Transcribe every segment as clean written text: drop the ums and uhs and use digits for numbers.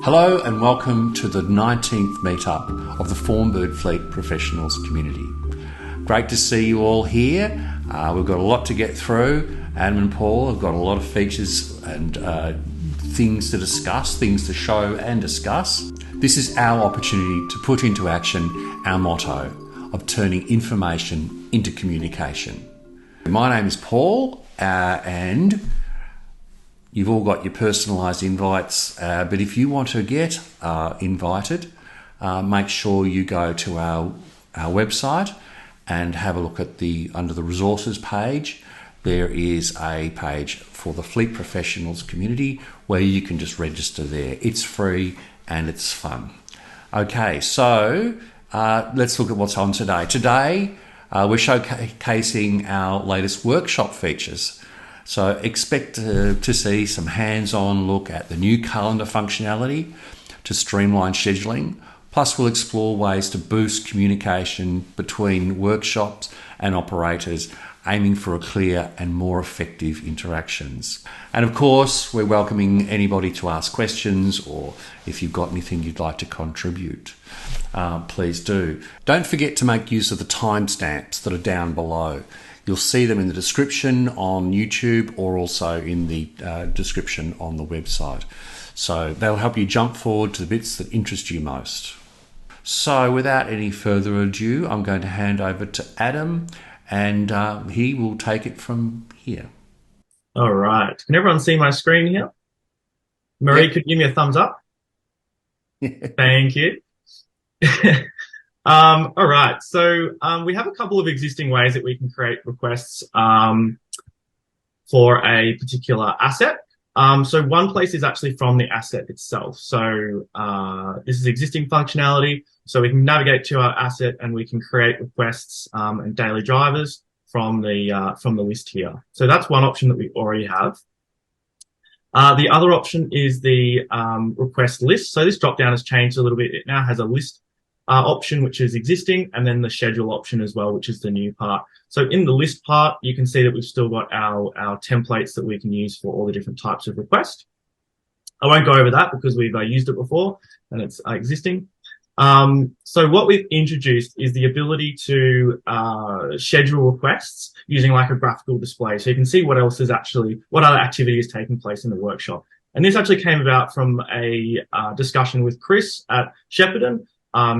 Hello and welcome to the 19th meetup of the Formbird FLEET Professionals community. Great to see you all here. We've got a lot to get through. Adam and Paul have got a lot of features and things to discuss, things to show and discuss. This is our opportunity to put into action our motto of turning information into communication. My name is Paul and you've all got your personalised invites, but if you want to get invited, make sure you go to our website and have a look at under the resources page. There is a page for the Fleet Professionals community where you can just register there. It's free and it's fun. Okay, so let's look at what's on today. Today, we're showcasing our latest workshop features. So expect to see some hands-on look at the new calendar functionality to streamline scheduling. Plus, we'll explore ways to boost communication between workshops and operators, aiming for a clear and more effective interactions. And of course, we're welcoming anybody to ask questions, or if you've got anything you'd like to contribute, please do. Don't forget to make use of the timestamps that are down below. You'll see them in the description on YouTube or also in the description on the website. So they'll help you jump forward to the bits that interest you most. So without any further ado, I'm going to hand over to Adam and he will take it from here. All right. Can everyone see my screen here? Marie, Could you give me a thumbs up? Thank you. All right. So we have a couple of existing ways that we can create requests for a particular asset. So one place is actually from the asset itself. So this is existing functionality. So we can navigate to our asset and we can create requests and daily drivers from the list here. So that's one option that we already have. The other option is the request list. So this drop down has changed a little bit. It now has a list option, which is existing, and then the schedule option as well, which is the new part. So in the list part, you can see that we've still got our templates that we can use for all the different types of requests. I won't go over that because we've used it before and it's existing. So what we've introduced is the ability to schedule requests using like a graphical display. So you can see what other activity is taking place in the workshop. And this actually came about from a discussion with Chris at Shepparton.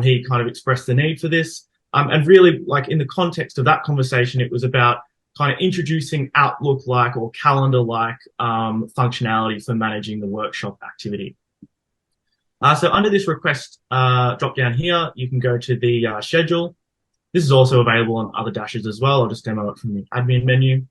He kind of expressed the need for this. And really, like in the context of that conversation, it was about kind of introducing Outlook-like or calendar-like functionality for managing the workshop activity. So under this request drop down here, you can go to the schedule. This is also available on other dashes as well. I'll just demo it from the admin menu.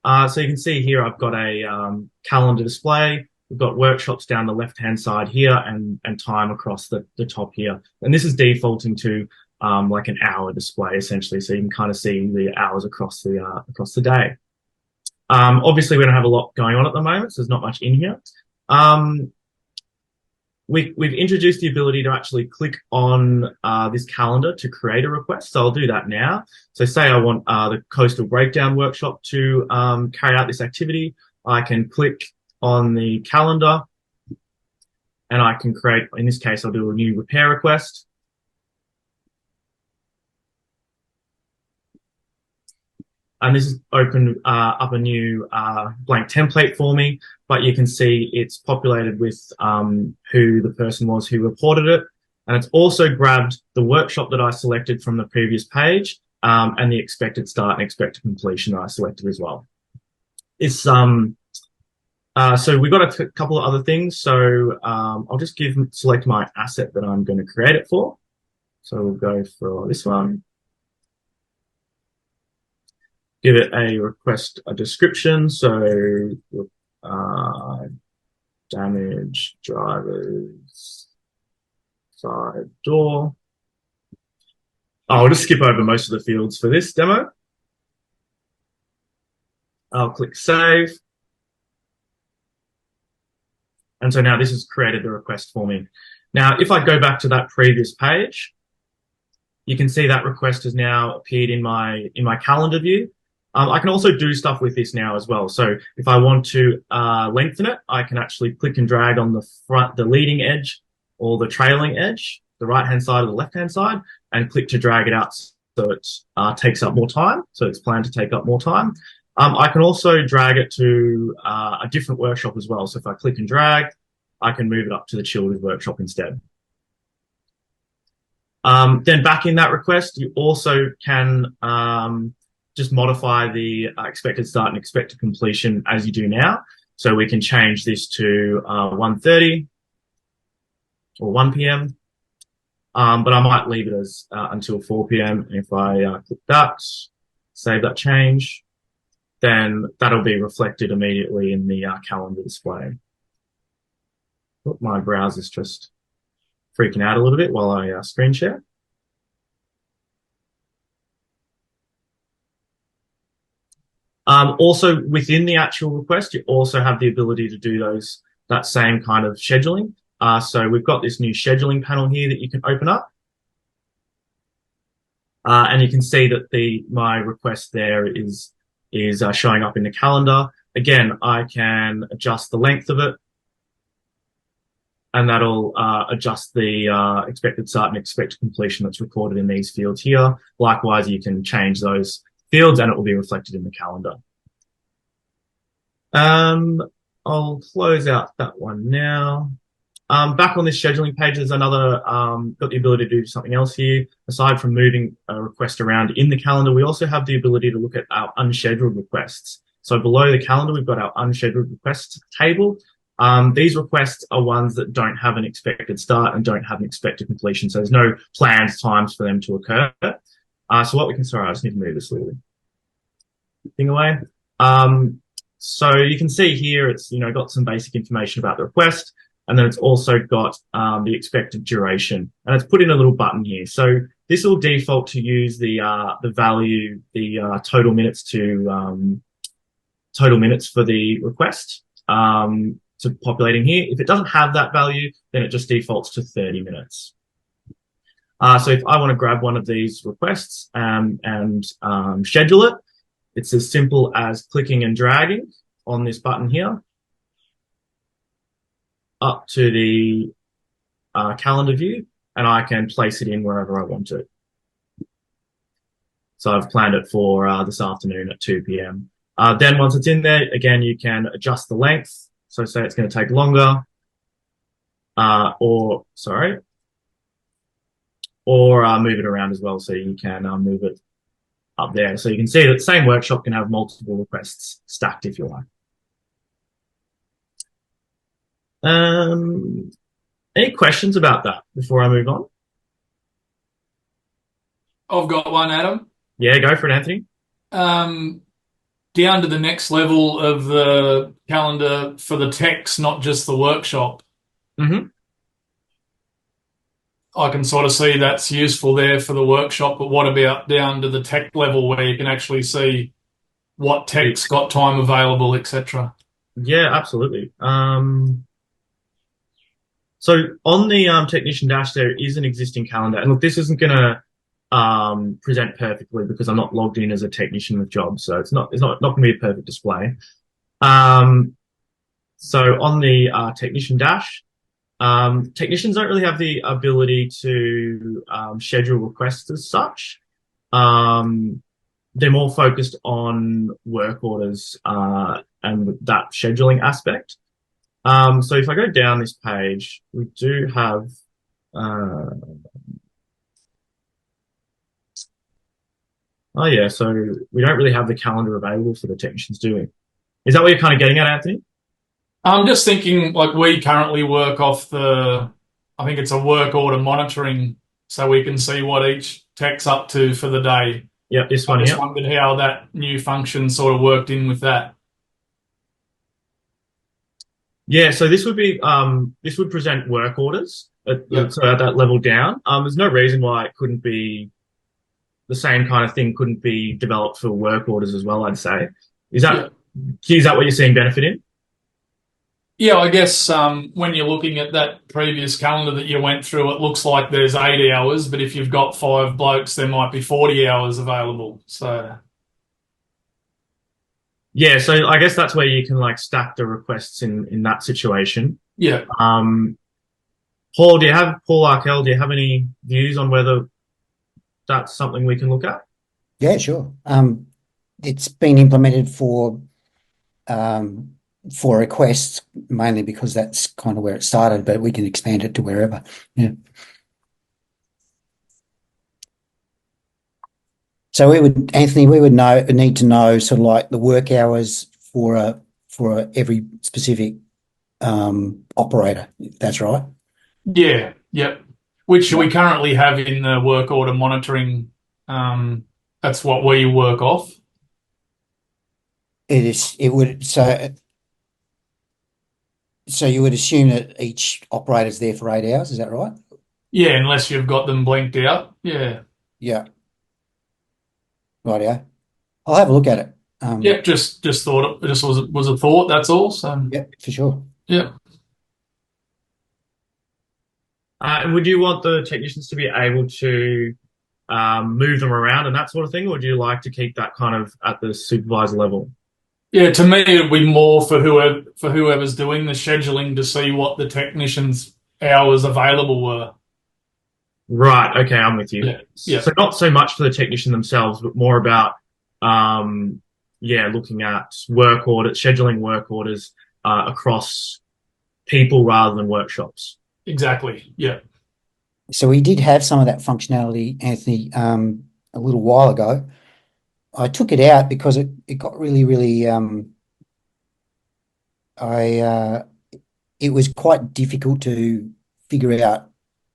So you can see here, I've got a calendar display. We've got workshops down the left-hand side here and time across the top here. And this is defaulting to like an hour display essentially. So you can kind of see the hours across the day. Obviously we don't have a lot going on at the moment, so there's not much in here. We've introduced the ability to actually click on this calendar to create a request. So I'll do that now. So say I want the coastal breakdown workshop to carry out this activity. I can click on the calendar and I can create, in this case, I'll do a new repair request. And this has opened up a new blank template for me, but you can see it's populated with who the person was who reported it. And it's also grabbed the workshop that I selected from the previous page and the expected start and expected completion that I selected as well. It's so we've got a couple of other things. So I'll just select my asset that I'm going to create it for. So we'll go for this one. Give it a description. So damage drivers side door. I'll just skip over most of the fields for this demo. I'll click save. And so now this has created the request for me. Now, if I go back to that previous page, you can see that request has now appeared in my calendar view. I can also do stuff with this now as well. So if I want to lengthen it, I can actually click and drag on the leading edge or the trailing edge, the right-hand side or the left-hand side, and click to drag it out so it takes up more time. So it's planned to take up more time. I can also drag it to a different workshop as well. So if I click and drag, I can move it up to the children's workshop instead. Then back in that request, you also can just modify the expected start and expected completion as you do now. So we can change this to 1:30 or 1 p.m. But I might leave it as until 4 p.m. And if I click that, save that change, then that'll be reflected immediately in the calendar display. Oh, my browser's just freaking out a little bit while I screen share. Also, within the actual request, you also have the ability to do that same kind of scheduling. So we've got this new scheduling panel here that you can open up. And you can see that my request there is showing up in the calendar. Again, I can adjust the length of it, and that'll adjust the expected start and expected completion that's recorded in these fields here. Likewise, you can change those fields and it will be reflected in the calendar. I'll close out that one now. Back on this scheduling page, there's another, got the ability to do something else here. Aside from moving a request around in the calendar, we also have the ability to look at our unscheduled requests. So below the calendar, we've got our unscheduled requests table. These requests are ones that don't have an expected start and don't have an expected completion. So there's no planned times for them to occur. So what we can, sorry, I just need to move this little thing away. So you can see here, it's, got some basic information about the request, and then it's also got the expected duration, and it's put in a little button here. So this will default to use the value, the total minutes for the request. So populating here. If it doesn't have that value, then it just defaults to 30 minutes. So if I want to grab one of these requests and schedule it, it's as simple as clicking and dragging on this button here up to the calendar view, and I can place it in wherever I want it. So I've planned it for this afternoon at 2 p.m. Then once it's in there, again, you can adjust the length. So say it's going to take longer, or move it around as well. So you can move it up there. So you can see that the same workshop can have multiple requests stacked if you like. Any questions about that before I move on? I've got one, Adam. Yeah, go for it, Anthony. Down to the next level of the calendar for the text, not just the workshop. Mm-hmm. I can sort of see that's useful there for the workshop, but what about down to the tech level where you can actually see what tech's got time available, etc.? Yeah, absolutely. So on the technician dash, there is an existing calendar. And look, this isn't going to present perfectly because I'm not logged in as a technician with jobs. So it's not going to be a perfect display. So on the technician dash, technicians don't really have the ability to schedule requests as such. They're more focused on work orders and that scheduling aspect. So if I go down this page, we do have so we don't really have the calendar available for the technicians, do we? Is that what you're kind of getting at, Anthony? I'm just thinking, like, we currently work off I think it's a work order monitoring, so we can see what each tech's up to for the day. Yeah, this one here. I just wondered how that new function sort of worked in with that. Yeah, so this would be this would present work orders at that level down. There's no reason why it couldn't be the same kind of thing couldn't be developed for work orders as well, I'd say. Is that what you're seeing benefit in? Yeah, I guess when you're looking at that previous calendar that you went through, it looks like there's 80 hours, but if you've got 5 blokes, there might be 40 hours available. So Yeah, so I guess that's where you can like stack the requests in that situation. Yeah. Um, Paul Arkell, do you have any views on whether that's something we can look at? Yeah, sure. It's been implemented for requests mainly because that's kind of where it started, but we can expand it to wherever. Yeah. So Anthony, we would need to know sort of like the work hours for every specific operator. If that's right. Yeah. Yep. Which we currently have in the work order monitoring. That's what we work off. It is. It would so. So you would assume that each operator's there for 8 hours. Is that right? Yeah, unless you've got them blanked out. Yeah. Yeah. Rightio. I'll have a look at it. Yep. Just thought it just was a thought. That's all. So. Yeah, for sure. Yeah. And would you want the technicians to be able to move them around and that sort of thing, or would you like to keep that kind of at the supervisor level? Yeah, to me, it'd be more for whoever's doing the scheduling to see what the technicians' hours available were. Right. Okay, I'm with you. Yeah. Yeah. So not so much for the technician themselves, but more about looking at work orders, scheduling work orders across people rather than workshops. Exactly. Yeah. So we did have some of that functionality, Anthony, a little while ago. I took it out because it got really, really it was quite difficult to figure out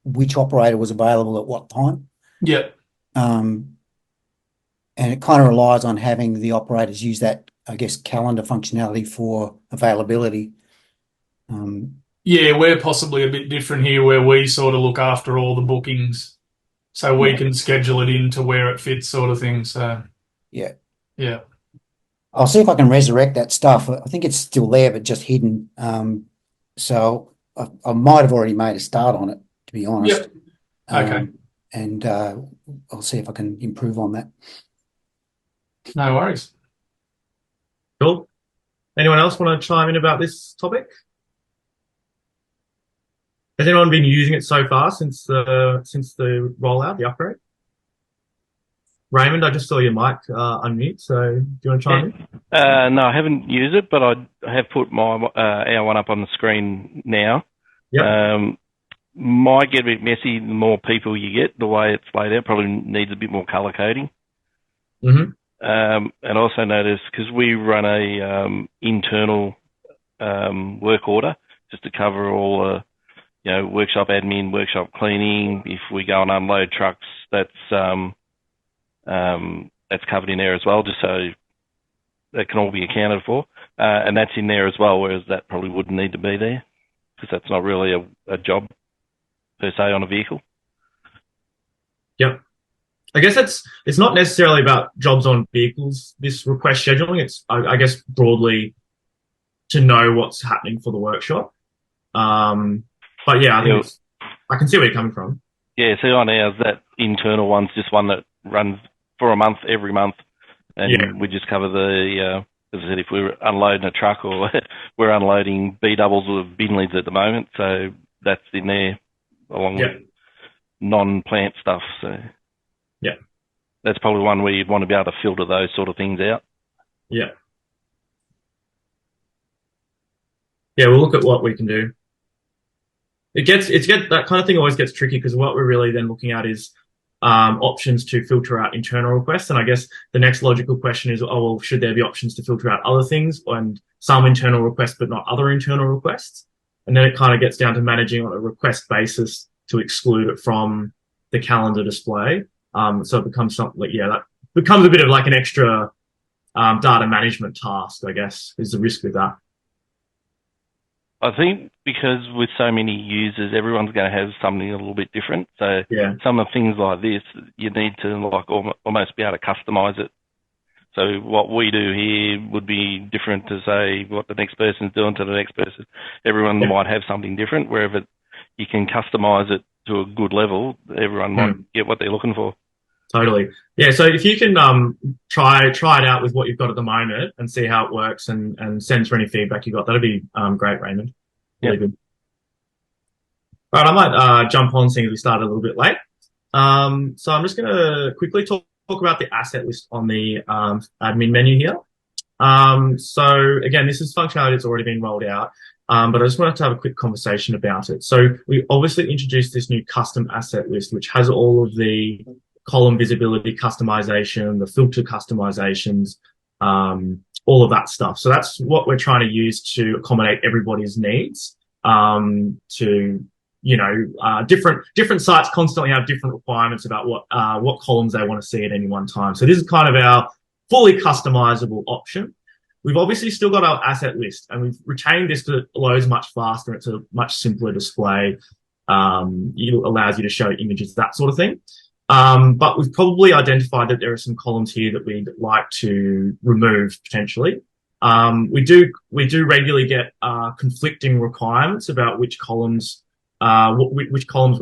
which operator was available at what time. Yeah. And it kind of relies on having the operators use that, I guess, calendar functionality for availability. Yeah, we're possibly a bit different here where we sort of look after all the bookings so we can schedule it into where it fits sort of thing. So, yeah. Yeah. I'll see if I can resurrect that stuff. I think it's still there, but just hidden. So I might have already made a start on it, to be honest. Yep. Okay. And I'll see if I can improve on that. No worries. Cool. Anyone else want to chime in about this topic? Has anyone been using it so far since the rollout, the upgrade? Raymond, I just saw your mic unmute, so do you want to chime in? No, I haven't used it, but I have put my our one up on the screen now. Yep. Might get a bit messy the more people you get. The way it's laid out probably needs a bit more color coding. Mm-hmm. And also notice, because we run a internal work order just to cover all workshop admin, workshop cleaning. If we go and unload trucks, that's covered in there as well, just so that can all be accounted for. And that's in there as well, whereas that probably wouldn't need to be there because that's not really a job per se on a vehicle. Yep. I guess it's not necessarily about jobs on vehicles, this request scheduling. It's, I guess, broadly to know what's happening for the workshop. But yeah, I think I can see where you're coming from. Yeah, see on ours, that internal one's just one that runs for a month, every month. And we just cover the, as I said, if we're unloading a truck or we're unloading B-doubles with bin lids at the moment. So that's in there along with non-plant stuff. So that's probably one where you'd want to be able to filter those sort of things out. Yeah. Yeah, we'll look at what we can do. That kind of thing always gets tricky because what we're really then looking at is options to filter out internal requests. And I guess the next logical question is, should there be options to filter out other things and some internal requests, but not other internal requests? And then it kind of gets down to managing on a request basis to exclude it from the calendar display. So it becomes something like, that becomes a bit of like an extra data management task, I guess, is the risk with that. I think because with so many users, everyone's going to have something a little bit different. So some of things like this, you need to like almost be able to customize it. So what we do here would be different to say what the next person's doing to the next person. Everyone might have something different. Wherever you can customize it to a good level, everyone might get what they're looking for. Totally. Yeah. So if you can try it out with what you've got at the moment and see how it works and send through any feedback you got, that'd be great, Raymond. Really good. All right, I might jump on seeing as we started a little bit late. So I'm just going to quickly talk about the asset list on the admin menu here. So again, this is functionality that's already been rolled out, but I just wanted to have a quick conversation about it. So we obviously introduced this new custom asset list, which has all of the column visibility customization, the filter customizations, all of that stuff. So that's what we're trying to use to accommodate everybody's needs. Different sites constantly have different requirements about what columns they want to see at any one time. So this is kind of our fully customizable option. We've obviously still got our asset list, and we've retained this because it loads much faster. It's a much simpler display. It allows you to show images, that sort of thing. But we've probably identified that there are some columns here that we'd like to remove potentially. We do regularly get conflicting requirements about which columns we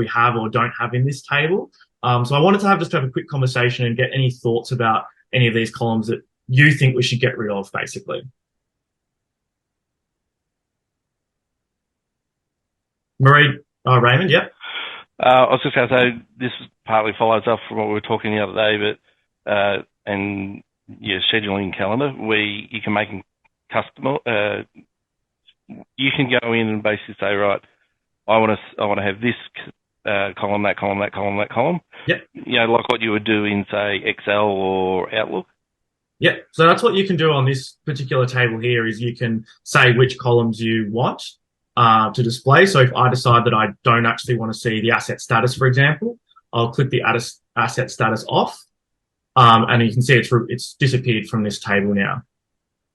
have or don't have in this table. So I wanted to have a quick conversation and get any thoughts about any of these columns that you think we should get rid of, basically. Raymond, yeah. I was just going to say, this partly follows up from what we were talking the other day, but and your scheduling calendar, where you can make them custom. You can go in and basically say, right, I want to have this column, that column, that column, that column. Yep. Like what you would do in, say, Excel or Outlook. Yeah, so that's what you can do on this particular table here, is you can say which columns you want to display. So if I decide that I don't actually want to see the asset status, for example, I'll click the asset status off, and you can see it's disappeared from this table now.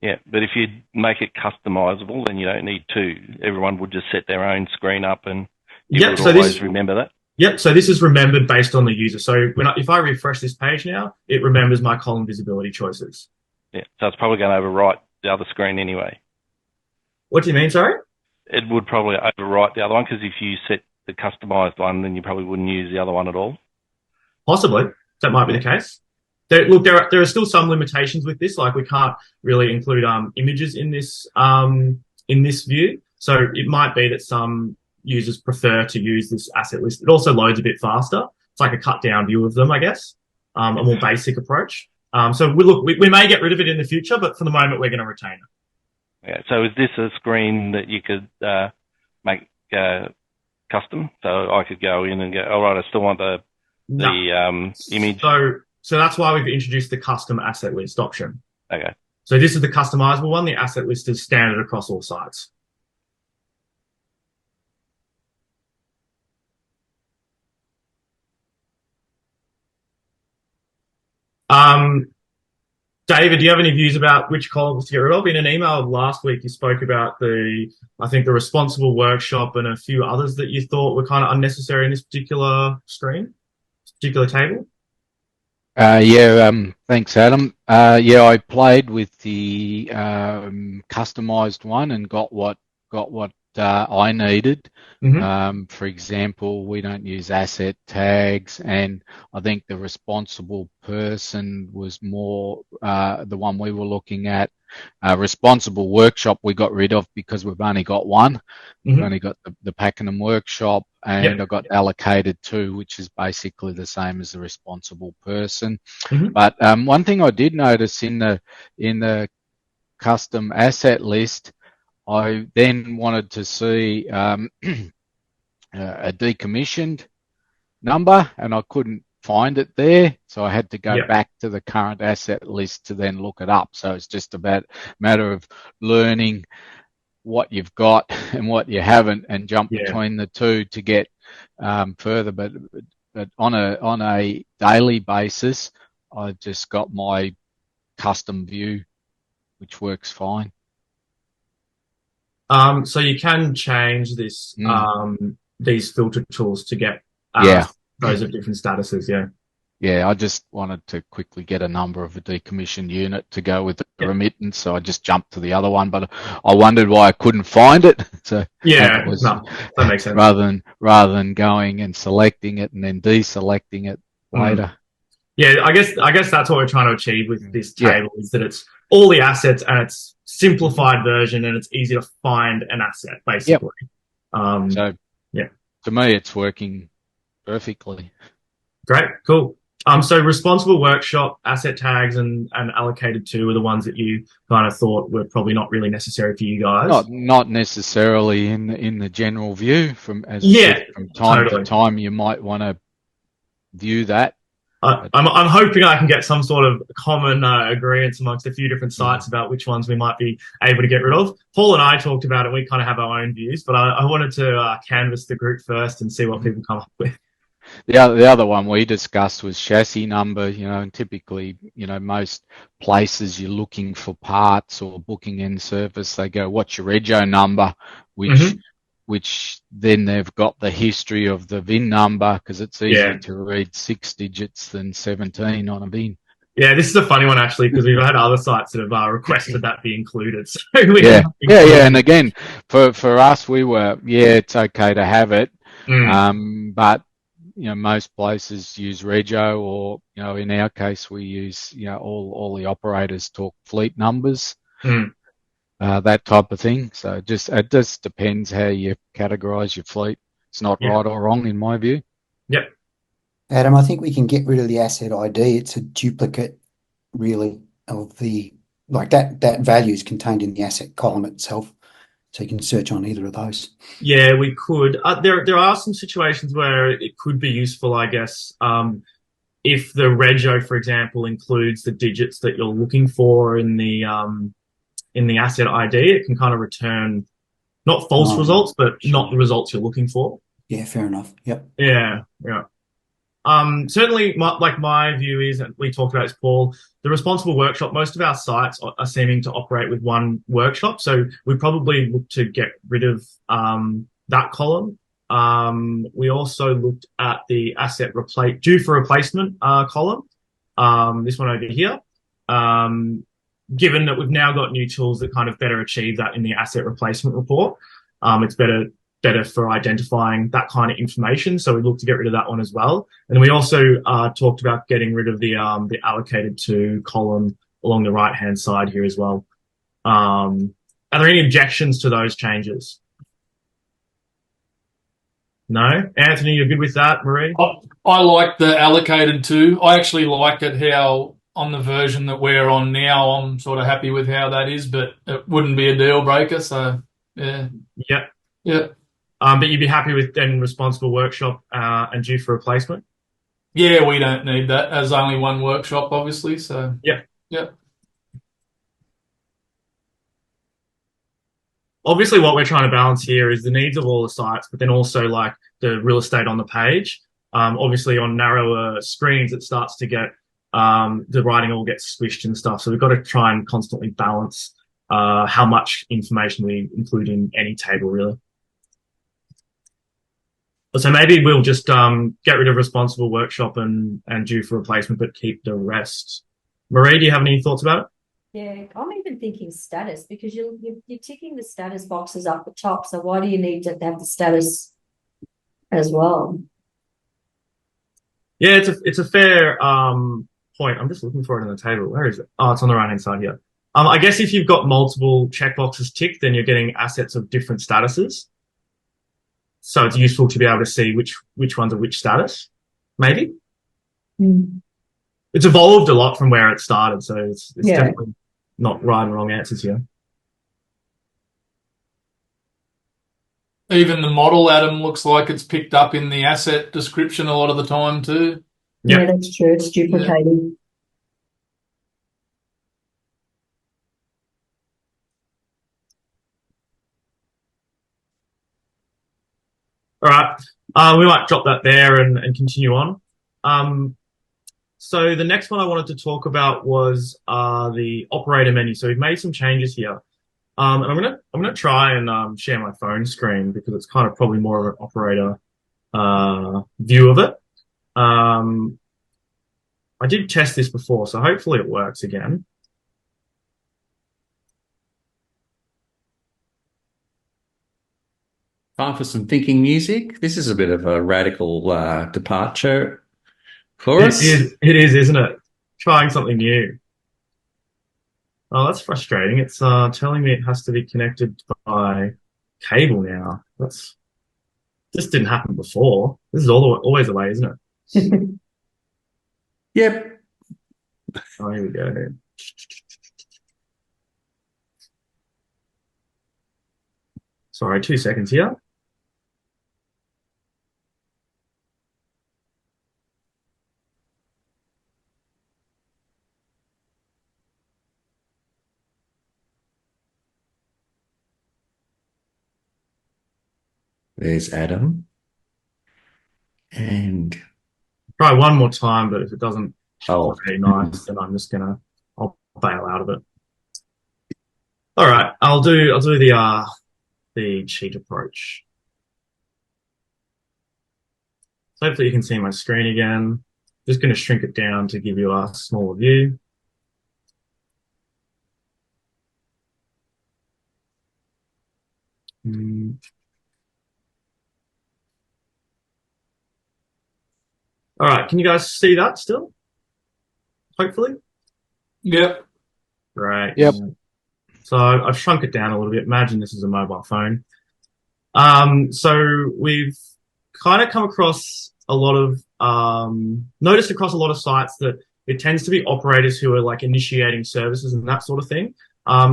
Yeah, but if you make it customizable, then you don't need to. Everyone would just set their own screen up, and you would always remember that. Yep, so this is remembered based on the user. So if I refresh this page now, it remembers my column visibility choices. Yeah, so it's probably going to overwrite the other screen anyway. What do you mean, sorry? It would probably overwrite the other one, because if you set the customized one, then you probably wouldn't use the other one at all. Possibly. That might be the case. There are still some limitations with this, like we can't really include images in this view. So it might be that some users prefer to use this asset list. It also loads a bit faster. It's like a cut down view of them, I guess, a more basic approach. So we may get rid of it in the future, but for the moment we're going to retain it. Yeah. So is this a screen that you could make custom? So I could go in and go, all right, I still want the image. So that's why we've introduced the custom asset list option. Okay. So this is the customizable one. The asset list is standard across all sites. David, do you have any views about which columns to get rid of? In an email last week, you spoke about the responsible workshop and a few others that you thought were kind of unnecessary in this particular table. Thanks, Adam. I played with the customized one and got what I needed. Mm-hmm. For example, we don't use asset tags, and I think the responsible person was more the one we were looking at. Responsible workshop we got rid of because we've only got one. Mm-hmm. We've only got the Pakenham workshop, and I got allocated two, which is basically the same as the responsible person. Mm-hmm. But one thing I did notice in the custom asset list, I then wanted to see a decommissioned number, and I couldn't find it there, so I had to go back to the current asset list to then look it up. So it's just about a matter of learning what you've got and what you haven't, and jump between the two to get further. But on a daily basis, I've just got my custom view, which works fine. So you can change this these filter tools to get those of different statuses. I just wanted to quickly get a number of a decommissioned unit to go with the remittance, so I just jumped to the other one, but I wondered why I couldn't find it. So that makes sense. Rather than going and selecting it and then deselecting it later. Yeah, I guess that's what we're trying to achieve with this table, is that it's all the assets and it's simplified version and it's easy to find an asset, basically. So to me, it's working perfectly. Great, cool. So responsible workshop, asset tags, and allocated to are the ones that you kind of thought were probably not really necessary for you guys. Not necessarily in the general view. From time to time, you might want to view that. I'm hoping I can get some sort of common agreement amongst a few different sites about which ones we might be able to get rid of. Paul and I talked about it. We kind of have our own views, but I wanted to canvass the group first and see what people come up with. The other one we discussed was chassis number, and typically, most places you're looking for parts or booking in service, they go, what's your rego number, which then they've got the history of the VIN number, because it's easier to read 6 digits than 17 on a VIN. Yeah, this is a funny one, actually, because we've had other sites that have requested that be included. So and again, for us, we were, it's okay to have it, but most places use rego, or in our case we use all the operators talk fleet numbers, that type of thing. So it just depends how you categorize your fleet. It's not right or wrong in my view. Yep. Adam, I think we can get rid of the asset ID. It's a duplicate, really, of that value is contained in the asset column itself. So you can search on either of those. Yeah, we could. There are some situations where it could be useful, I guess, if the rego, for example, includes the digits that you're looking for in the asset ID. It can kind of return not false results, but not the results you're looking for. Yeah, fair enough. Yep. Yeah. Certainly, my view is, and we talked about this, Paul, the responsible workshop, most of our sites are seeming to operate with one workshop. So we probably look to get rid of that column. We also looked at the asset due for replacement column, this one over here. Given that we've now got new tools that kind of better achieve that in the asset replacement report, it's better for identifying that kind of information. So we look to get rid of that one as well. And we also talked about getting rid of the allocated to column along the right-hand side here as well. Are there any objections to those changes? No? Anthony, you're good with that? Marie? I like the allocated to. I actually like it how on the version that we're on now, I'm sort of happy with how that is, but it wouldn't be a deal breaker. So, yeah. Yep. But you'd be happy with then responsible workshop and due for replacement? Yeah, we don't need that. There's only one workshop, obviously. So Yep. Obviously, what we're trying to balance here is the needs of all the sites, but then also like the real estate on the page. Obviously, on narrower screens, it starts to get the writing all gets squished and stuff. So we've got to try and constantly balance how much information we include in any table, really. So maybe we'll just get rid of responsible workshop and due for replacement, but keep the rest. Marie, do you have any thoughts about it? Yeah, I'm even thinking status, because you're ticking the status boxes up the top. So why do you need to have the status as well? Yeah, it's a fair point. I'm just looking for it on the table. Where is it? Oh, it's on the right-hand side here. I guess if you've got multiple checkboxes ticked, then you're getting assets of different statuses. So it's useful to be able to see which ones are which status, maybe. It's evolved a lot from where it started, so it's definitely not right and wrong answers here. Even the model, Adam, looks like it's picked up in the asset description a lot of the time too. Yeah, that's true. It's duplicating. All right. We might drop that there and continue on. So the next one I wanted to talk about was the operator menu. So we've made some changes here. And I'm gonna try and share my phone screen, because it's kind of probably more of an operator view of it. I did test this before, so hopefully it works again. Time for some thinking music. This is a bit of a radical departure. for us. It is, isn't it? Trying something new. Oh, that's frustrating. It's telling me it has to be connected by cable now. This didn't happen before. This is always the way, isn't it? Yep. Oh, here we go. Sorry, 2 seconds here. There's Adam. And Try one more time, but if it doesn't oh, very nice, then I'll bail out of it. All right, I'll do the cheat approach. So hopefully you can see my screen again. Just going to shrink it down to give you a smaller view. All right, can you guys see that still? Hopefully. Yep. Right. Yep. So I've shrunk it down a little bit. Imagine this is a mobile phone. So we've kind of come across a lot of, noticed across a lot of sites that it tends to be operators who are like initiating services and that sort of thing.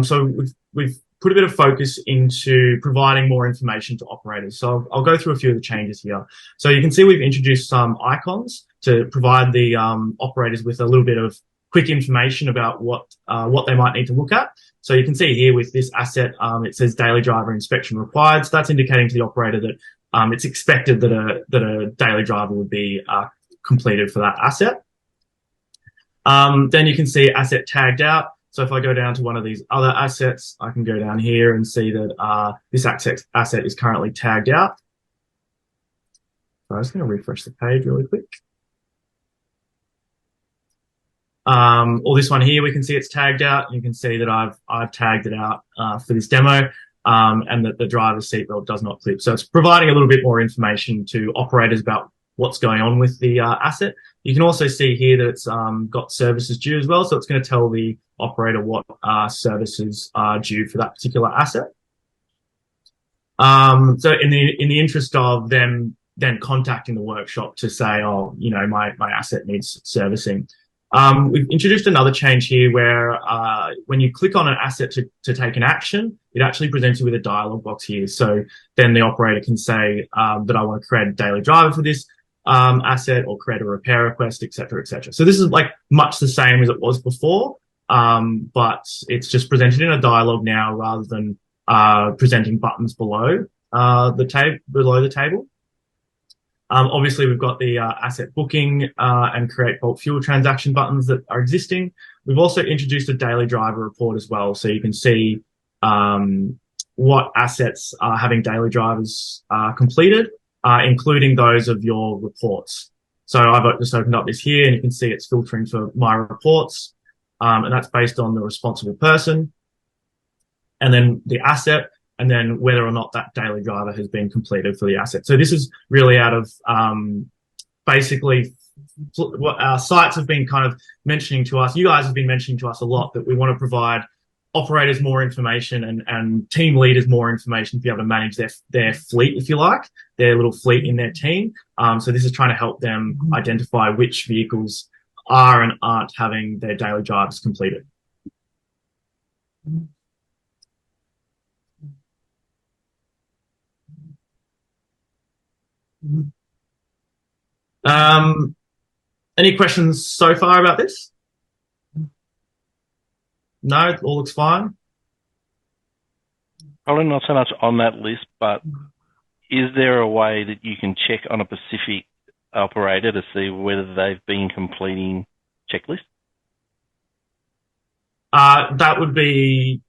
So we've put a bit of focus into providing more information to operators. So I'll go through a few of the changes here. So you can see we've introduced some icons to provide the operators with a little bit of quick information about what they might need to look at. So you can see here with this asset, it says daily driver inspection required. So that's indicating to the operator that it's expected that a daily driver would be completed for that asset. Then you can see asset tagged out. So if I go down to one of these other assets, I can go down here and see that this asset is currently tagged out. So I'm just going to refresh the page really quick. Or this one here, we can see it's tagged out. You can see that I've tagged it out for this demo, and that the driver's seatbelt does not clip. So it's providing a little bit more information to operators about what's going on with the asset. You can also see here that it's got services due as well. So it's going to tell the operator what services are due for that particular asset. So in the interest of them then contacting the workshop to say, oh, you know, my asset needs servicing. We've introduced another change here where when you click on an asset to take an action, it actually presents you with a dialog box here. So then the operator can say that I want to create a daily driver for this asset or create a repair request, et cetera, et cetera. So this is like much the same as it was before, but it's just presented in a dialog now rather than presenting buttons below the table. Obviously, we've got the asset booking and create bulk fuel transaction buttons that are existing. We've also introduced a daily driver report as well, so you can see what assets are having daily drivers completed, including those of your reports. So I've just opened up this here, and you can see it's filtering for my reports, and that's based on the responsible person, and then the asset, and then whether or not that daily driver has been completed for the asset. So this is really out of basically what our sites have been kind of mentioning to us. You guys have been mentioning to us a lot that we want to provide operators more information and team leaders more information to be able to manage their fleet, if you like, their little fleet in their team. So this is trying to help them identify which vehicles are and aren't having their daily drivers completed. Any questions so far about this? No, it all looks fine. Probably not so much on that list, but is there a way that you can check on a specific operator to see whether they've been completing checklists? That would be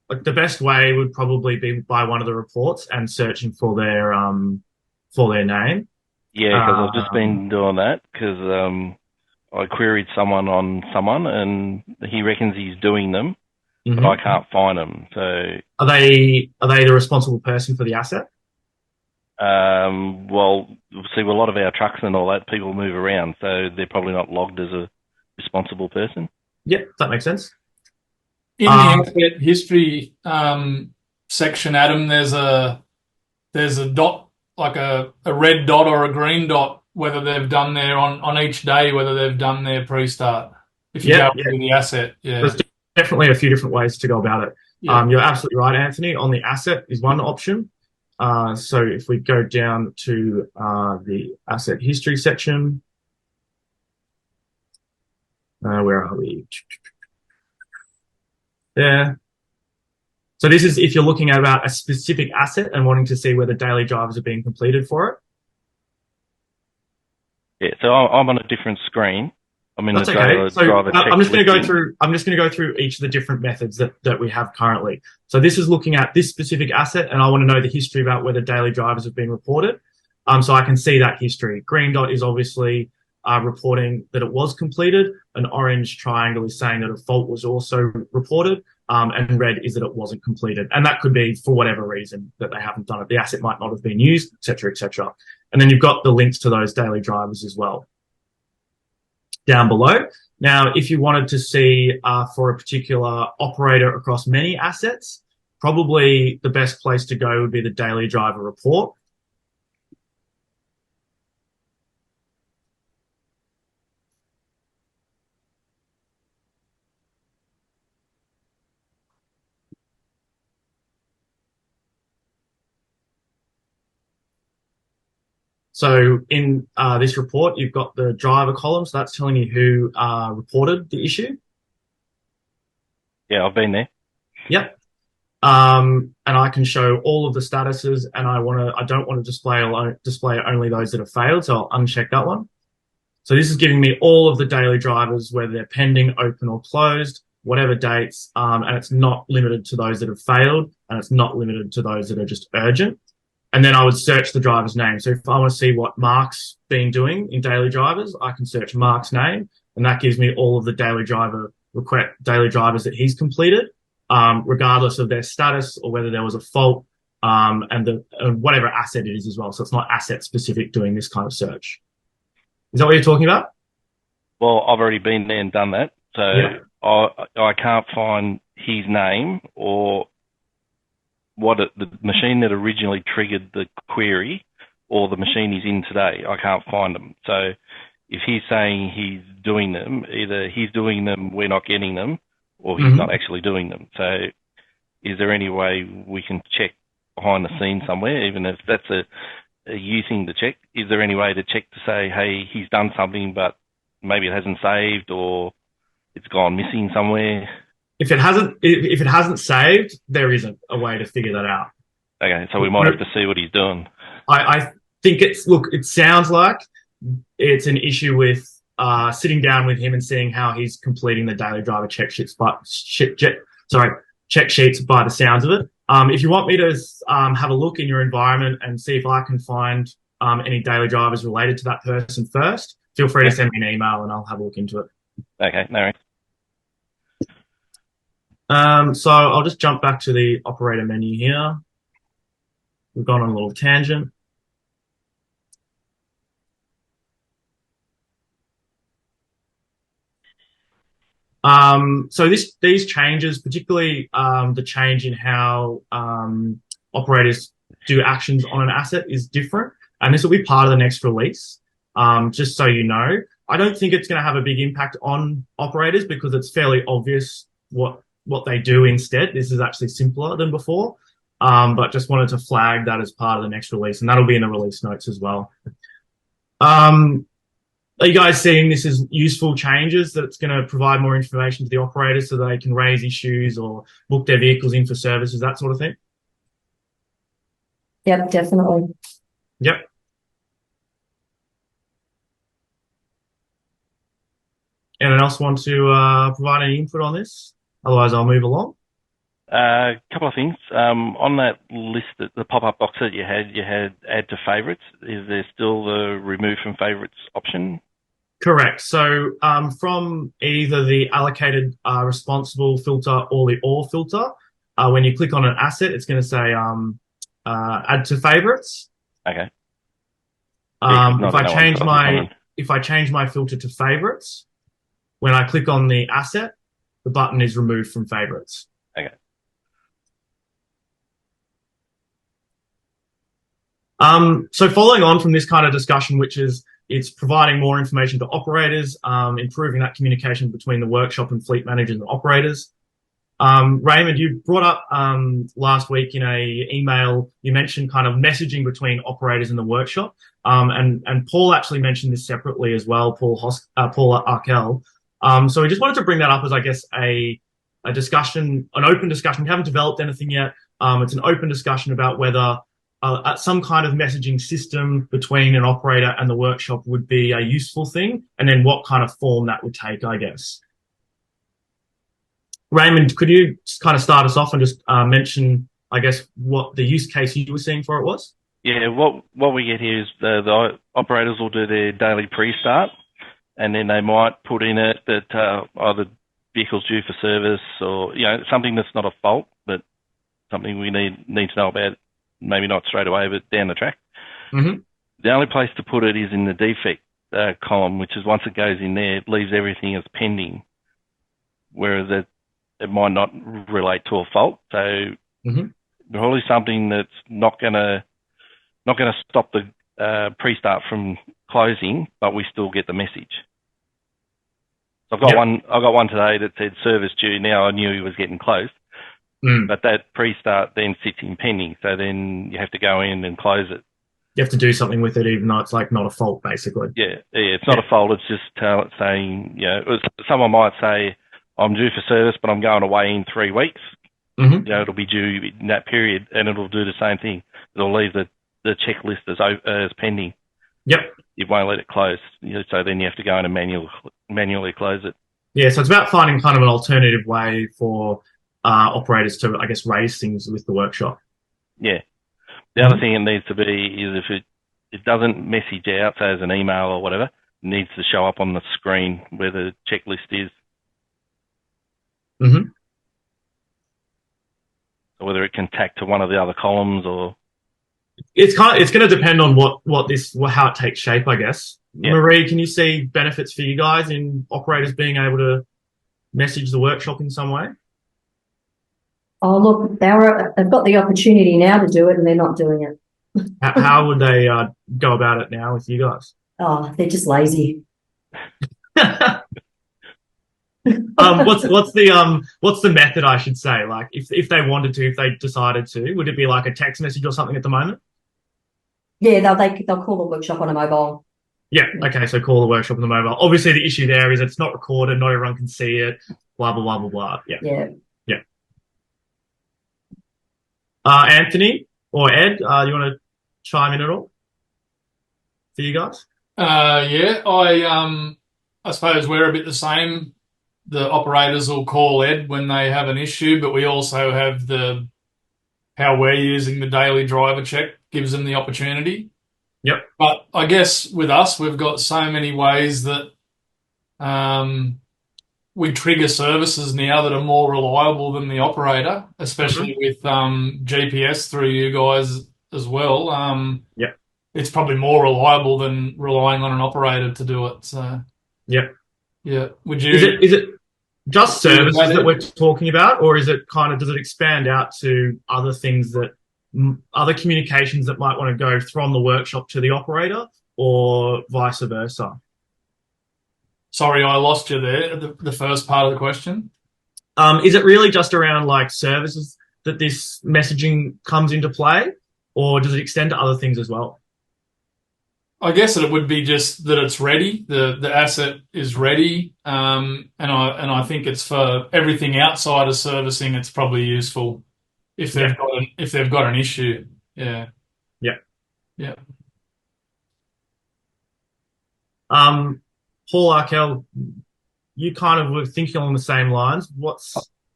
like the best way would probably be by one of the reports and searching for their name. Yeah, because I've just been doing that because I queried someone on someone and he reckons he's doing them, but I can't find them. So are they the responsible person for the asset? Well, see, a lot of our trucks and all that, people move around, so they're probably not logged as a responsible person. Yep, that makes sense. In the asset history section, Adam, there's a dot, like a red dot or a green dot, whether they've done their on each day, whether they've done their pre-start. If you go through the asset, There's definitely a few different ways to go about it. You're absolutely right, Anthony. On the asset is one option. So if we go down to the asset history section, where are we? There. So this is if you're looking at about a specific asset and wanting to see whether daily drivers are being completed for it. Yeah, so I'm on a different screen. I'm in That's the okay. So driver I'm just going to go listing. through. I'm just going to go through each of the different methods that we have currently. So this is looking at this specific asset, and I want to know the history about whether daily drivers have been reported. So I can see that history. Green dot is obviously reporting that it was completed. An orange triangle is saying that a fault was also reported. And red is that it wasn't completed. And that could be for whatever reason that they haven't done it. The asset might not have been used, et cetera, et cetera. And then you've got the links to those daily drivers as well down below. Now, if you wanted to see for a particular operator across many assets, probably the best place to go would be the daily driver report. So in this report, you've got the driver column. So that's telling you who reported the issue. Yeah, I've been there. Yep. And I can show all of the statuses, and I don't want to display only those that have failed. So I'll uncheck that one. So this is giving me all of the daily drivers, whether they're pending, open, or closed, whatever dates. And it's not limited to those that have failed, and it's not limited to those that are just urgent. And then I would search the driver's name. So if I want to see what Mark's been doing in daily drivers, I can search Mark's name, and that gives me all of the daily drivers that he's completed, regardless of their status or whether there was a fault, and whatever asset it is as well. So it's not asset specific doing this kind of search. Is that what you're talking about? Well, I've already been there and done that. So I can't find his name or the machine that originally triggered the query or the machine he's in today. I can't find them. So if he's saying he's doing them, either he's doing them, we're not getting them, or he's not actually doing them. So is there any way we can check behind the scenes somewhere, even if that's a you thing to check? Is there any way to check to say, hey, he's done something, but maybe it hasn't saved or it's gone missing somewhere? If it hasn't saved, there isn't a way to figure that out. Okay, so we might have to see what he's doing. I think it sounds like it's an issue with sitting down with him and seeing how he's completing the daily driver check sheets by the sounds of it. If you want me to have a look in your environment and see if I can find any daily drivers related to that person first, feel free to send me an email and I'll have a look into it. Okay, no worries. So I'll just jump back to the operator menu here. We've gone on a little tangent. So these changes, particularly the change in how operators do actions on an asset, is different, and this will be part of the next release. Just so you know, I don't think it's going to have a big impact on operators because it's fairly obvious what they do instead. This is actually simpler than before, but just wanted to flag that as part of the next release, and that'll be in the release notes as well. Are you guys seeing this as useful changes that's going to provide more information to the operators so they can raise issues or book their vehicles in for services, that sort of thing? Yep, definitely. Yep. Anyone else want to provide any input on this? Otherwise, I'll move along. A couple of things. On that list, the pop-up box that you had add to favorites. Is there still the remove from favorites option? Correct. So from either the allocated responsible filter or the all filter, when you click on an asset, it's going to say add to favorites. Okay. Yeah, if I change my filter to favorites, when I click on the asset, the button is removed from favorites. Okay. So following on from this kind of discussion, which is it's providing more information to operators, improving that communication between the workshop and fleet managers and operators. Raymond, you brought up last week in a email, you mentioned kind of messaging between operators in the workshop. And Paul actually mentioned this separately as well, Paul Arkell. So we just wanted to bring that up as, I guess, a discussion, an open discussion. We haven't developed anything yet. It's an open discussion about whether some kind of messaging system between an operator and the workshop would be a useful thing, and then what kind of form that would take, I guess. Raymond, could you just kind of start us off and just mention, I guess, what the use case you were seeing for it was? Yeah, what we get here is the operators will do their daily pre-start, and then they might put in it that either vehicle's due for service or, something that's not a fault, but something we need to know about, maybe not straight away, but down the track. Mm-hmm. The only place to put it is in the defect column, which is once it goes in there, it leaves everything as pending, whereas it might not relate to a fault. So probably something that's not gonna stop the pre-start from closing, but we still get the message. So I got one today that said service due. Now I knew he was getting close, but that pre-start then sits in pending. So then you have to go in and close it. You have to do something with it, even though it's like not a fault, basically. Yeah, it's not a fault. It's just saying, someone might say, I'm due for service, but I'm going away in 3 weeks. Mm-hmm. It'll be due in that period, and it'll do the same thing. It'll leave the checklist as pending. Yep. It won't let it close. So then you have to go in and manually close it. Yeah, so it's about finding kind of an alternative way for operators to, I guess, raise things with the workshop. Yeah. The other thing it needs to be is if it doesn't message out, say as an email or whatever, it needs to show up on the screen where the checklist is. Mm-hmm. So whether it can tack to one of the other columns or... It's going to depend on how it takes shape, I guess. Yeah. Marie, can you see benefits for you guys in operators being able to message the workshop in some way? Oh, look, they've got the opportunity now to do it, and they're not doing it. How would they go about it now with you guys? Oh, they're just lazy. What's the method, I should say? Like, if they wanted to, if they decided to, would it be like a text message or something at the moment? Yeah, they'll call the workshop on a mobile. Yeah. Okay. So call the workshop on the mobile. Obviously, the issue there is it's not recorded. Not everyone can see it. Blah blah blah blah blah. Yeah. Yeah. Yeah. Anthony or Ed, you want to chime in at all for you guys? Yeah. I suppose we're a bit the same. The operators will call Ed when they have an issue, but we also have how we're using the daily driver check gives them the opportunity. Yep. But I guess with us, we've got so many ways that we trigger services now that are more reliable than the operator, especially with GPS through you guys as well. Yeah. It's probably more reliable than relying on an operator to do it. So. Yeah. Yeah. Would you? Is it just services that we're talking about, or is it does it expand out to other things other communications that might want to go from the workshop to the operator, or vice versa? Sorry, I lost you there. The first part of the question. Is it really just around like services that this messaging comes into play, or does it extend to other things as well? I guess it would be just that it's ready. The asset is ready, and I think it's for everything outside of servicing. It's probably useful if they've got an issue. Yeah. Yeah. Yeah. Paul Arkell, you kind of were thinking along the same lines.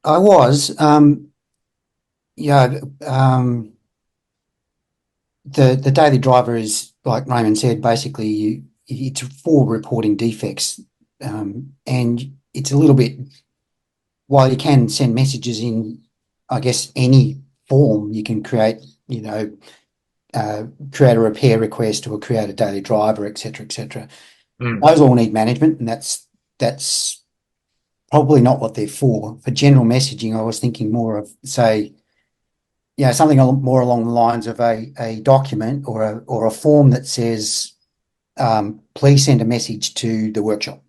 I was. The daily driver is, like Raymond said, basically it's for reporting defects, and it's a little bit, while you can send messages in, I guess, any form, you can create, create a repair request or create a daily driver, etc., etc. Mm. Those all need management, and that's probably not what they're for. For general messaging, I was thinking more of, say, something more along the lines of a document or a form that says, please send a message to the workshop.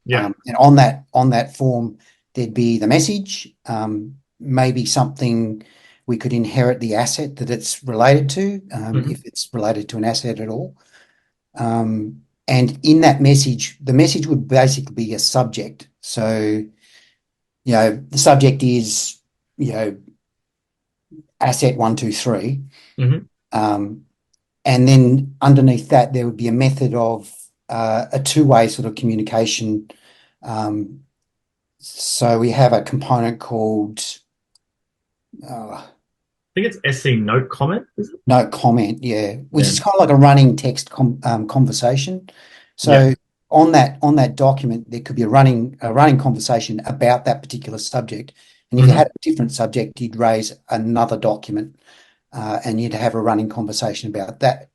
Yeah. And on that form, there'd be the message, maybe something we could inherit the asset that it's related to, if it's related to an asset at all. And in that message, the message would basically be a subject. So, the subject is, asset 1, 2, 3. And then underneath that, there would be a method of a two-way sort of communication. So we have a component called I think it's SC note comment, is it? note comment, which is kind of like a running text conversation. So on that document, there could be a running conversation about that particular subject. And if you had a different subject, you'd raise another document, and you'd have a running conversation about that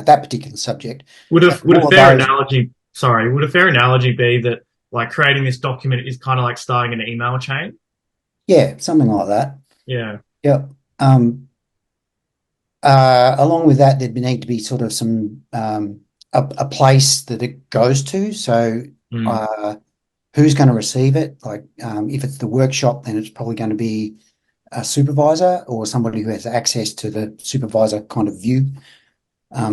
particular subject. Would a fair analogy be that, like, creating this document is kind of like starting an email chain? Yeah, something like that. Yeah. Yep. Along with that, there'd need to be sort of some a place that it goes to. So who's going to receive it? Like, if it's the workshop, then it's probably going to be a supervisor or somebody who has access to the supervisor kind of view.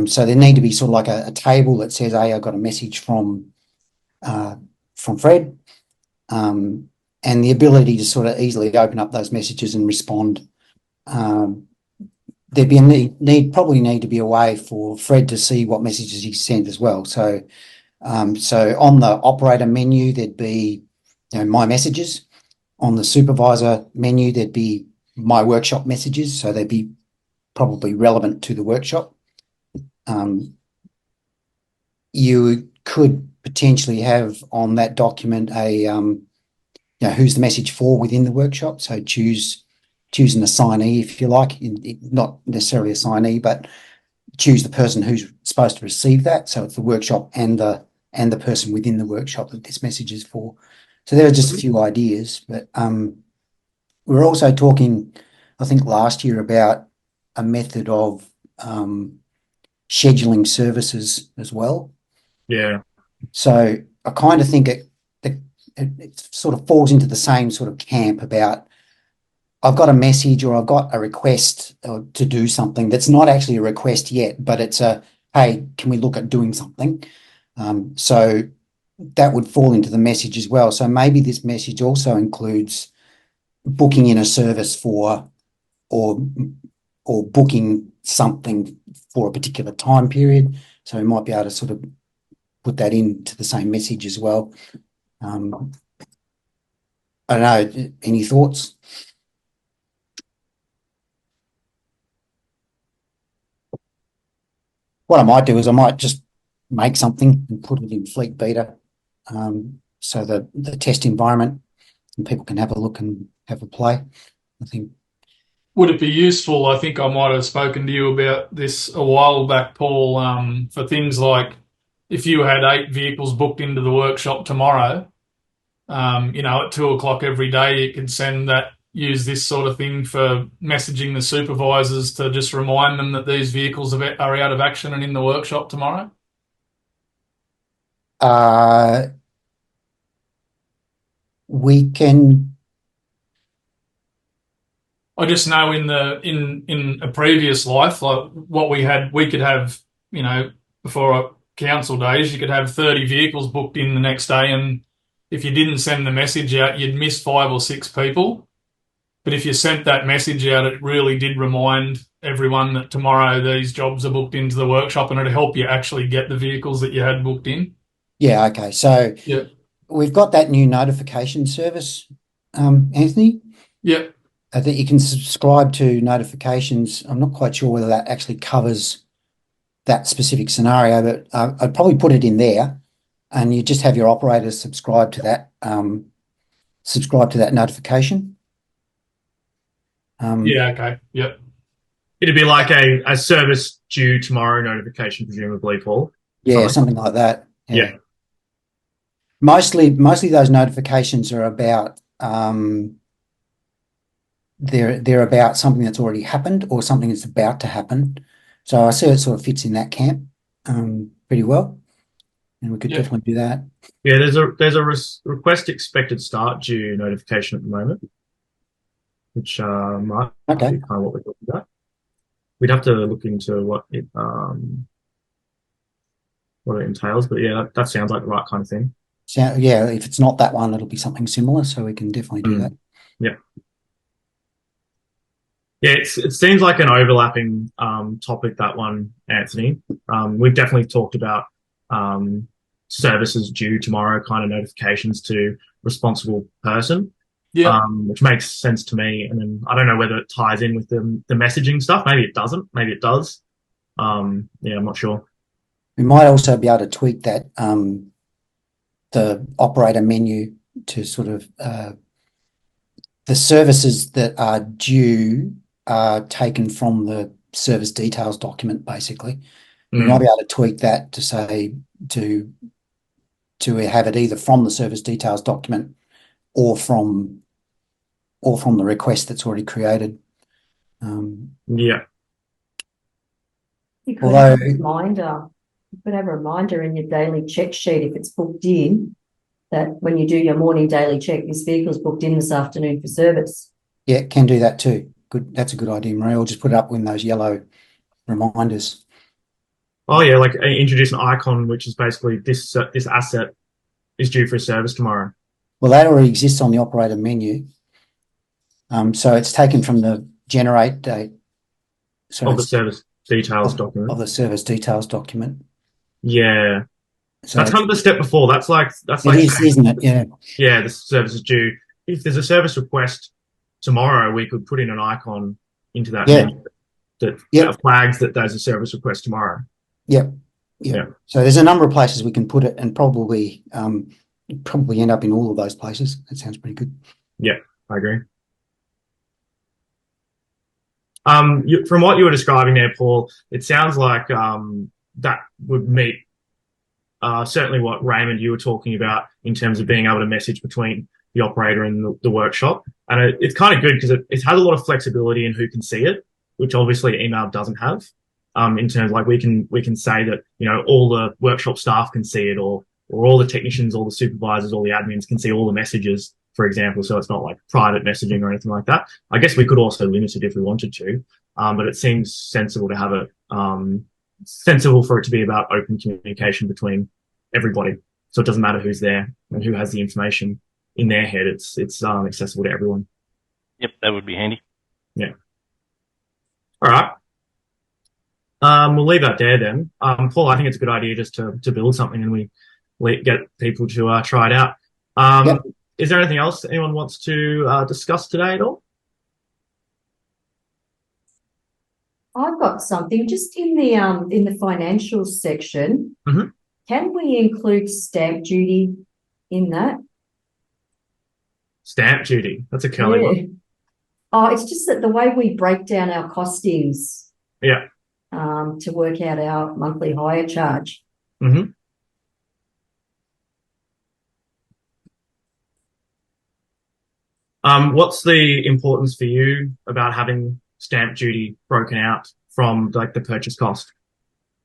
So there need to be sort of like a table that says, "Hey, I got a message from Fred," and the ability to sort of easily open up those messages and respond. There'd be probably need to be a way for Fred to see what messages he sent as well. So on the operator menu, there'd be my messages. On the supervisor menu, there'd be my workshop messages, so they'd be probably relevant to the workshop. You could potentially have on that document a who's the message for within the workshop. So choose an assignee, if you like, not necessarily assignee, but choose the person who's supposed to receive that. So it's the workshop and the person within the workshop that this message is for. So there are just a few ideas, but we were also talking, I think last year, about a method of scheduling services as well. Yeah. So I kind of think it sort of falls into the same sort of camp about, I've got a message or I've got a request to do something that's not actually a request yet, but it's a, hey, can we look at doing something? So that would fall into the message as well. So maybe this message also includes booking in a service for or booking something for a particular time period. So we might be able to sort of put that into the same message as well. I don't know. Any thoughts? What I might do is I might just make something and put it in Fleet Beta, so the test environment, and people can have a look and have a play. I think. Would it be useful? I think I might have spoken to you about this a while back, Paul, for things like if you had 8 vehicles booked into the workshop tomorrow, at 2:00 every day, you can use this sort of thing for messaging the supervisors to just remind them that these vehicles are out of action and in the workshop tomorrow? We can. I just know in a previous life, like what we could have, before council days, you could have 30 vehicles booked in the next day, and if you didn't send the message out, you'd miss 5 or 6 people. But if you sent that message out, it really did remind everyone that tomorrow these jobs are booked into the workshop, and it'd help you actually get the vehicles that you had booked in. Yeah, okay. So we've got that new notification service, Anthony. Yeah. That you can subscribe to notifications. I'm not quite sure whether that actually covers that specific scenario, but I'd probably put it in there, and you just have your operators subscribe to that notification. Okay. Yep. It'd be like a service due tomorrow notification, presumably, Paul. Yeah, something like that. Yeah. Mostly those notifications are about they're about something that's already happened or something that's about to happen. So I see it sort of fits in that camp pretty well, and we could definitely do that. Yeah, there's a request expected start due notification at the moment, which might be kind of what we're talking about. We'd have to look into what it entails, but yeah, that sounds like the right kind of thing. So yeah, if it's not that one, it'll be something similar, so we can definitely do that. Yeah. Yeah, it seems like an overlapping topic, that one, Anthony. We've definitely talked about services due tomorrow kind of notifications to responsible person, which makes sense to me. And then I don't know whether it ties in with the messaging stuff. Maybe it doesn't. Maybe it does. Yeah, I'm not sure. We might also be able to tweak that the operator menu to sort of the services that are due are taken from the service details document, basically. We might be able to tweak that to say to have it either from the service details document or from the request that's already created. Yeah. You could have a reminder. You could have a reminder in your daily check sheet if it's booked in, that when you do your morning daily check, this vehicle's booked in this afternoon for service. Yeah, can do that too. Good. That's a good idea, Marie. I'll just put it up in those yellow reminders. Oh yeah, like introduce an icon, which is basically this asset is due for a service tomorrow. Well, that already exists on the operator menu. So it's taken from the generate date. So of the service details document. Of the service details document. Yeah. So that's kind of the step before. That's like it is, isn't it? Yeah. Yeah, the service is due. If there's a service request tomorrow, we could put in an icon into that menu that flags that there's a service request tomorrow. Yeah. So there's a number of places we can put it, and probably end up in all of those places. That sounds pretty good. Yeah, I agree. From what you were describing there, Paul, it sounds like that would meet certainly what Raymond you were talking about in terms of being able to message between the operator and the workshop. And it's kind of good because it has a lot of flexibility in who can see it, which obviously email doesn't have. In terms of like we can say that, you know, all the workshop staff can see it, or all the technicians, all the supervisors, all the admins can see all the messages, for example. So it's not like private messaging or anything like that. I guess we could also limit it if we wanted to, but it seems sensible to have it, sensible for it to be about open communication between everybody. So it doesn't matter who's there and who has the information in their head. It's accessible to everyone. Yep, that would be handy. Yeah. All right. We'll leave that there then. Paul, I think it's a good idea just to build something and we get people to try it out. Is there anything else anyone wants to discuss today at all? I've got something just in the financials section. Mm-hmm. Can we include stamp duty in that? Stamp duty. That's a Kelly one. Oh, it's just that the way we break down our costings. Yeah. To work out our monthly hire charge. Mm-hmm. What's the importance for you about having stamp duty broken out from like the purchase cost?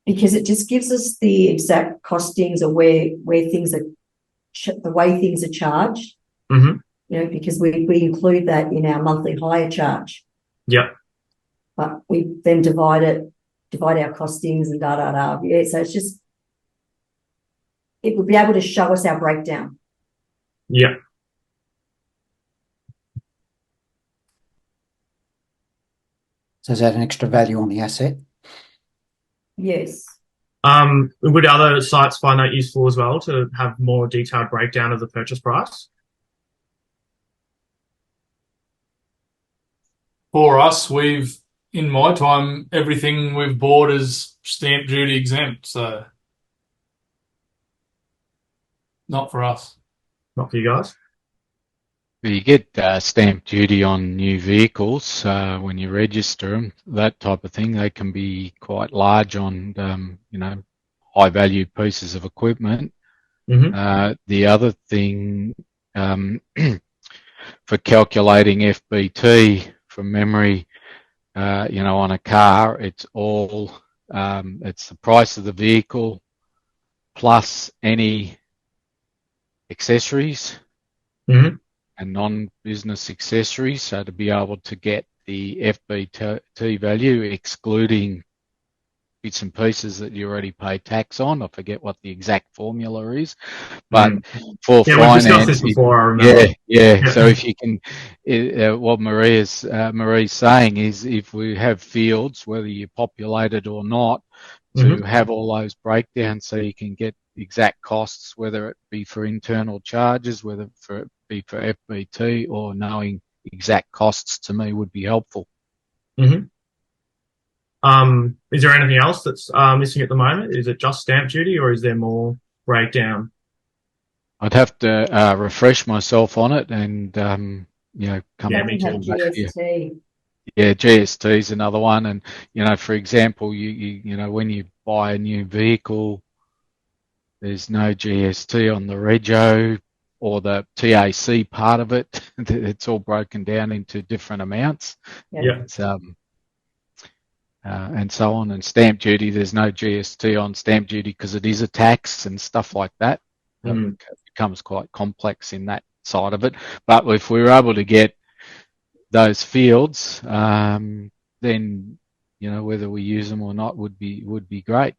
Because it just gives us the exact costings of where things are, the way things are charged. Mm-hmm. You know, because we include that in our monthly hire charge. Yep. But we then divide our costings and da. Yeah, so it's just, it would be able to show us our breakdown. Yeah. So is that an extra value on the asset? Yes. Would other sites find that useful as well to have more detailed breakdown of the purchase price? For us, in my time, everything we've bought is stamp duty exempt, so not for us. Not for you guys? You get stamp duty on new vehicles when you register them, that type of thing. They can be quite large on, high value pieces of equipment. The other thing for calculating FBT from memory, on a car, it's all it's the price of the vehicle plus any accessories and non-business accessories. So to be able to get the FBT value, excluding bits and pieces that you already pay tax on. I forget what the exact formula is, but for we've finance, discussed this before. I remember. Yeah. So if you can, what Marie's saying is, if we have fields, whether you populate it or not, to have all those breakdowns, so you can get exact costs, whether it be for internal charges, whether it be for FBT, or knowing exact costs, to me would be helpful. Is there anything else that's missing at the moment? Is it just stamp duty, or is there more breakdown? I'd have to refresh myself on it and come Yeah, me back too. to you. GST. Yeah, GST is another one, and for example, you when you buy a new vehicle, there's no GST on the rego or the TAC part of it. It's all broken down into different amounts. Yeah. And so on. And stamp duty, there's no GST on stamp duty because it is a tax and stuff like that. It becomes quite complex in that side of it. But if we were able to get those fields, then whether we use them or not would be great.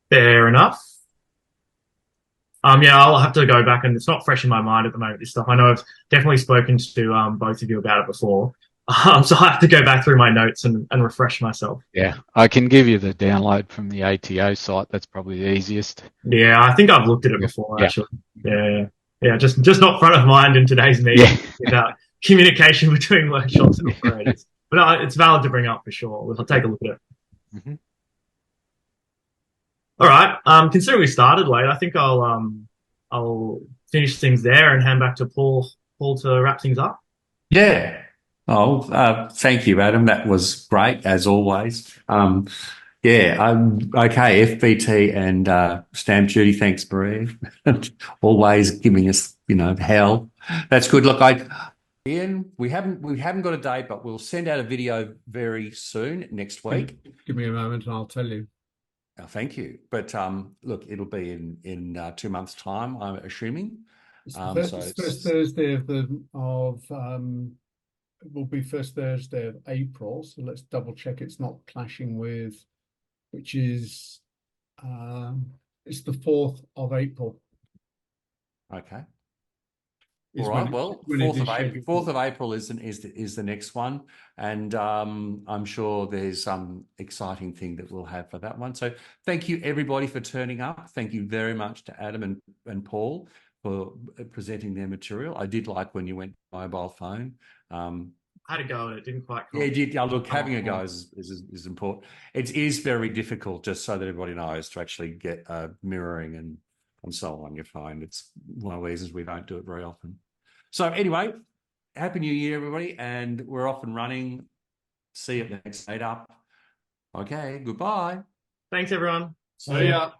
Fair enough. I'll have to go back, and it's not fresh in my mind at the moment, this stuff. I know I've definitely spoken to both of you about it before. So I have to go back through my notes and refresh myself. Yeah, I can give you the download from the ATO site. That's probably the easiest. Yeah, I think I've looked at it before, actually. Yeah, just not front of mind in today's meeting about communication between workshops and operators. But it's valid to bring up for sure. We'll take a look at it. All right. Considering we started late, I think I'll finish things there and hand back to Paul to wrap things up. Yeah. Thank you, Adam. That was great, as always. Okay, FBT and stamp duty. Thanks, Maria. Always giving us, hell. That's good. Look, Ian, we haven't got a date, but we'll send out a video very soon next week. Give me a moment and I'll tell you. Oh, thank you. But look, it'll be in 2 months' time, I'm assuming. It's first Thursday will be first Thursday of April. So let's double check it's not clashing with, which is it's the 4th of April. Okay. All right. Well, 4th of April is the next one, and I'm sure there's some exciting thing that we'll have for that one. So thank you everybody for turning up. Thank you very much to Adam and Paul for presenting their material. I did like when you went mobile phone. I had a go and it didn't quite. Yeah, you did. Look, having a go is important. It is very difficult, just so that everybody knows, to actually get mirroring and so on your phone. It's one of the reasons we don't do it very often. So anyway, Happy New Year, everybody, and we're off and running. See you at the next meetup. Okay, goodbye. Thanks, everyone. See ya.